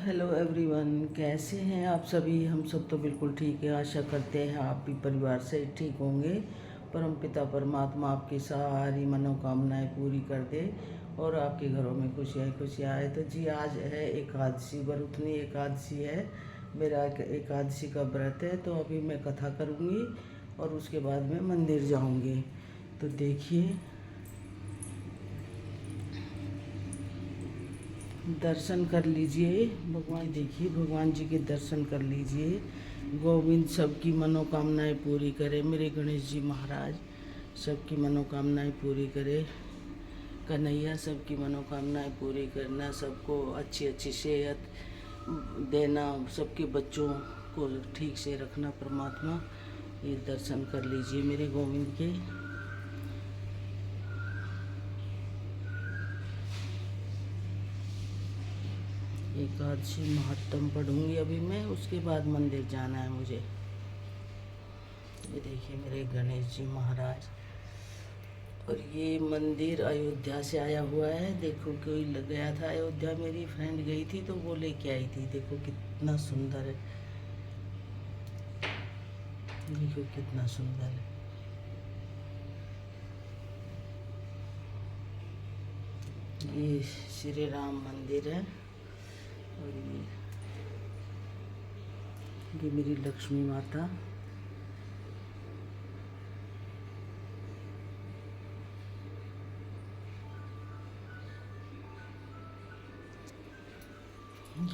Hello everyone, कैसे हैं आप सभी। हम सब तो बिल्कुल ठीक है। आशा करते हैं आप भी परिवार से ठीक होंगे। परमपिता परमात्मा आपकी सारी मनोकामनाएं पूरी कर दे और आपके घरों में खुशियाँ खुशियाँ आए। तो जी, आज है एकादशी, वरुथनी एकादशी है। मेरा एकादशी का व्रत है। तो अभी मैं कथा करूँगी और उसके बाद मैं मंदिर जाऊँगी। तो देखिए, दर्शन कर लीजिए भगवान। देखिए, भगवान जी के दर्शन कर लीजिए। गोविंद सबकी मनोकामनाएं पूरी करे। मेरे गणेश जी महाराज सबकी मनोकामनाएं पूरी करे। कन्हैया सबकी मनोकामनाएं पूरी करना, सबको अच्छी अच्छी सेहत देना, सबके बच्चों को ठीक से रखना परमात्मा। ये दर्शन कर लीजिए मेरे गोविंद के। एकादशी महत्तम पढ़ूंगी अभी मैं, उसके बाद मंदिर जाना है मुझे। ये देखिए मेरे गणेश जी महाराज। और ये मंदिर अयोध्या से आया हुआ है। देखो, कोई लग गया था अयोध्या, मेरी फ्रेंड गई थी तो वो लेके आई थी। देखो कितना सुंदर है, देखो कितना सुंदर है। ये श्री राम मंदिर है। और ये मेरी लक्ष्मी माता।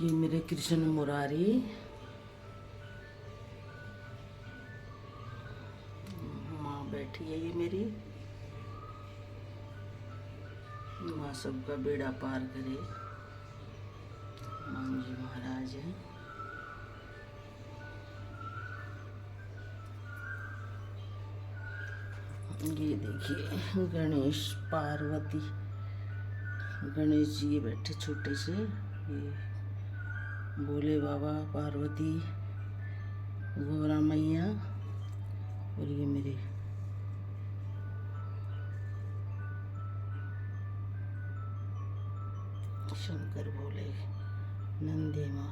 ये मेरे कृष्ण मुरारी। माँ बैठी है ये मेरी माँ, सबका बेड़ा पार करे। मान जी महाराज है। ये देखिए गणेश पार्वती, गणेश जी बैठे छोटे से। ये भोले बाबा, पार्वती, गौरा मैया। और ये मेरे शंकर भोले, नंदी माँ।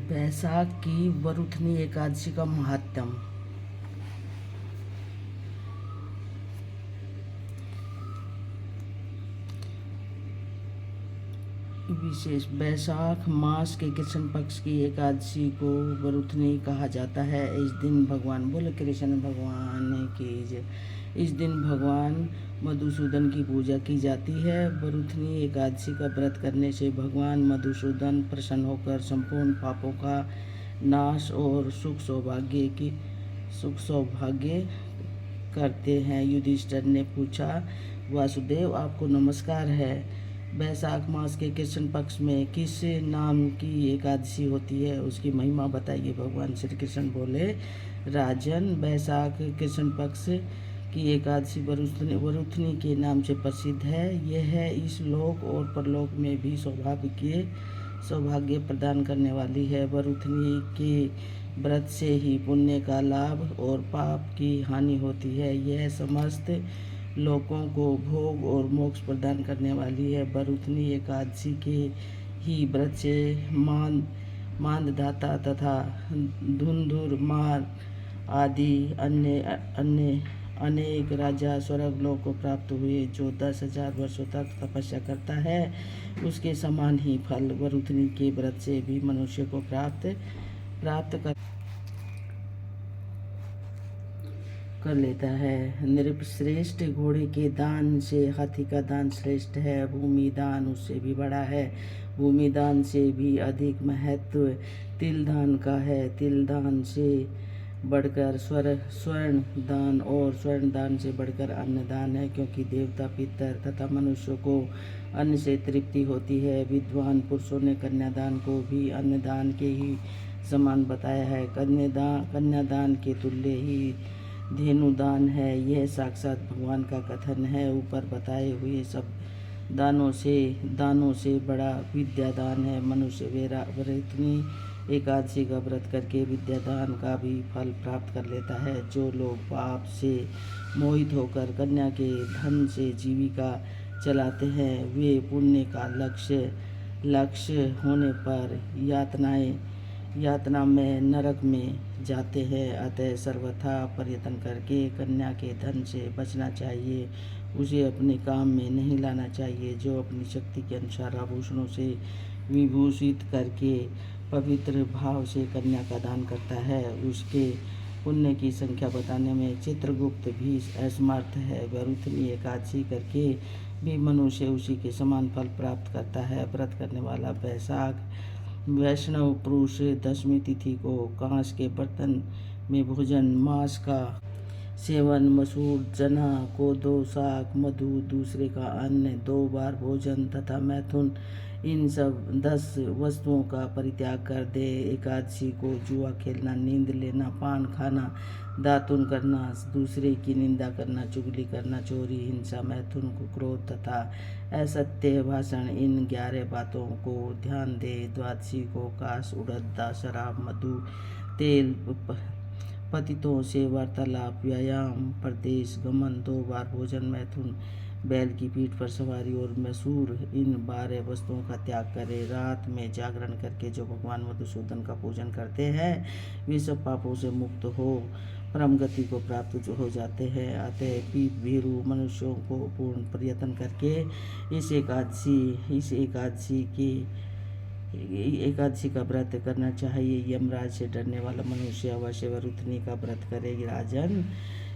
बैसाख की वरुथनी एकादशी का महात्म। विशेष, बैसाख मास के कृष्ण पक्ष की एकादशी को वरुथनी कहा जाता है। इस दिन भगवान, बोले कृष्ण भगवान की जय। इस दिन भगवान मधुसूदन की पूजा की जाती है। वरुथनी एकादशी का व्रत करने से भगवान मधुसूदन प्रसन्न होकर संपूर्ण पापों का नाश और सुख सौभाग्य करते हैं। युधिष्ठिर ने पूछा, वासुदेव आपको नमस्कार है। बैसाख मास के कृष्ण पक्ष में किस नाम की एकादशी होती है, उसकी महिमा बताइए। भगवान श्री कृष्ण बोले, राजन, बैसाख कृष्ण पक्ष की एकादशी वरुथनी के नाम से प्रसिद्ध है। यह इस लोक और परलोक में भी सौभाग्य प्रदान करने वाली है। वरुथनी के व्रत से ही पुण्य का लाभ और पाप की हानि होती है। यह समस्त लोगों को भोग और मोक्ष प्रदान करने वाली है। वरुथनी एकादशी के ही व्रत से मांदधाता तथा धुंधुर मार आदि अन्य अनेक राजा स्वर्ग लोक को प्राप्त हुए। जो 10,000 वर्षों तक तपस्या करता है, उसके समान ही फल वरुथनी के व्रत से भी मनुष्य को प्राप्त कर लेता है। नृपश्रेष्ठ, घोड़े के दान से हाथी का दान श्रेष्ठ है। भूमि दान उससे भी बड़ा है। भूमि दान से भी अधिक महत्व तिल दान का है। तिल दान से बढ़कर स्वर्ण दान और स्वर्ण दान से बढ़कर अन्न दान है, क्योंकि देवता, पितर तथा मनुष्यों को अन्न से तृप्ति होती है। विद्वान पुरुषों ने कन्यादान को भी अन्नदान के ही समान बताया है। कन्यादान के तुल्य ही धेनुदान है। यह साक्षात भगवान का कथन है। ऊपर बताए हुए सब दानों से बड़ा विद्यादान है। मनुष्य वरुथनी एकादशी का व्रत करके विद्यादान का भी फल प्राप्त कर लेता है। जो लोग पाप से मोहित होकर कन्या के धन से जीविका चलाते हैं, वे पुण्य का लक्ष्य होने पर यातना में नरक में जाते हैं। अतः सर्वथा प्रयत्न करके कन्या के धन से बचना चाहिए। उसे अपने काम में नहीं लाना चाहिए। जो अपनी शक्ति के अनुसार आभूषणों से विभूषित करके पवित्र भाव से कन्या का दान करता है, उसके पुण्य की संख्या बताने में चित्रगुप्त भी असमर्थ है। वरुथनी एकादशी करके भी मनुष्य उसी के समान फल प्राप्त करता है। व्रत करने वाला वैष्णव पुरुष दशमी तिथि को कांस के बर्तन में भोजन, मांस का सेवन, मसूर, चना, कोदो, साग, मधु, दूसरे का अन्न, 2 बार भोजन तथा मैथुन, इन सब 10 वस्तुओं का परित्याग कर दे। एकादशी को जुआ खेलना, नींद लेना, पान खाना, दातुन करना, दूसरे की निंदा करना, चुगली करना, चोरी, हिंसा, मैथुन को क्रोध तथा असत्य भाषण, इन 11 बातों को ध्यान दे। द्वादशी को काश, उड़द, शराब, मधु, तेल, पतितों से वार्तालाप, व्यायाम, प्रदेश गमन, 2 बार भोजन, मैथुन, बैल की पीठ पर सवारी और मसूर, इन 12 वस्तुओं का त्याग करे। रात में जागरण करके जो भगवान मधुसूदन का पूजन करते हैं, वे सब पापों से मुक्त हो परम गति को प्राप्त हो जाते हैं। अतः भीरू मनुष्यों को पूर्ण प्रयत्न करके इस एकादशी का व्रत करना चाहिए। यमराज से डरने वाला मनुष्य अवश्य वरुथनी का व्रत करेगी राजन।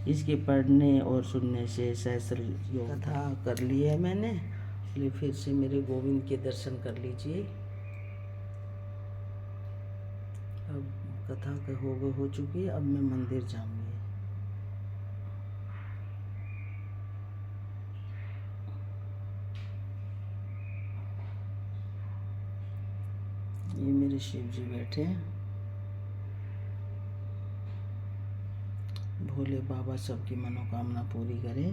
इसके पढ़ने और सुनने से सहस्र योग कथा कर ली है मैंने, इसलिए फिर से मेरे गोविंद के दर्शन कर लीजिए। अब कथा हो चुकी है, अब मैं मंदिर जाऊंगी। ये मेरे शिव जी बैठे हैं। भोले बाबा सबकी मनोकामना पूरी करें।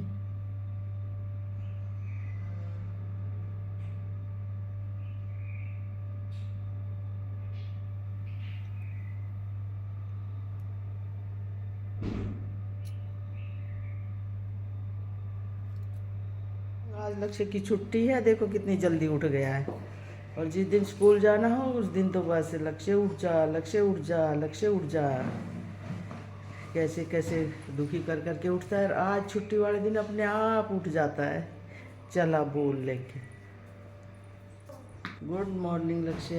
आज लक्ष्य की छुट्टी है, देखो कितनी जल्दी उठ गया है। और जिस दिन स्कूल जाना हो उस दिन तो बस लक्ष्य उठ जा, लक्ष्य उठ जा, लक्ष्य उठ जा, कैसे कैसे दुखी कर करके उठता है। आज छुट्टी वाले दिन अपने आप उठ जाता है, चला बोल लेके। गुड मॉर्निंग लक्ष्य।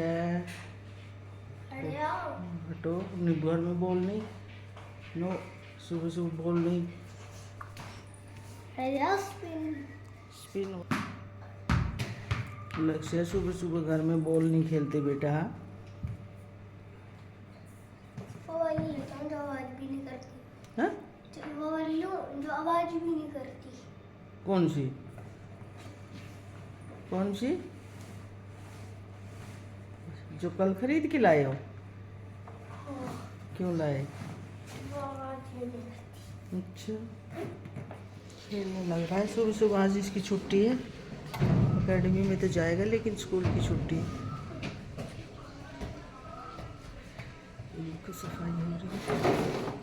हटो, घर में बोल नहीं, नो, सुबह सुबह बोल नहीं। स्पिन लक्ष्य, सुबह सुबह घर में बॉल नहीं खेलते बेटा। जो आवाज भी नहीं करती। हाँ? जो आवाज भी नहीं करती। कौन सी? जो कल खरीद के लाए हो? क्यों लाए? वो आवाज नहीं करती। अच्छा, खेलने लग रहा है सुबह सुबह। आज इसकी छुट्टी है, अकेडमी में तो जाएगा लेकिन स्कूल की छुट्टी। इनको सफाई हो रही है।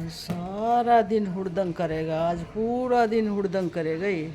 सारा सारा दिन हुड़दंग करेगा, आज पूरा दिन हुड़दंग करेगा ये।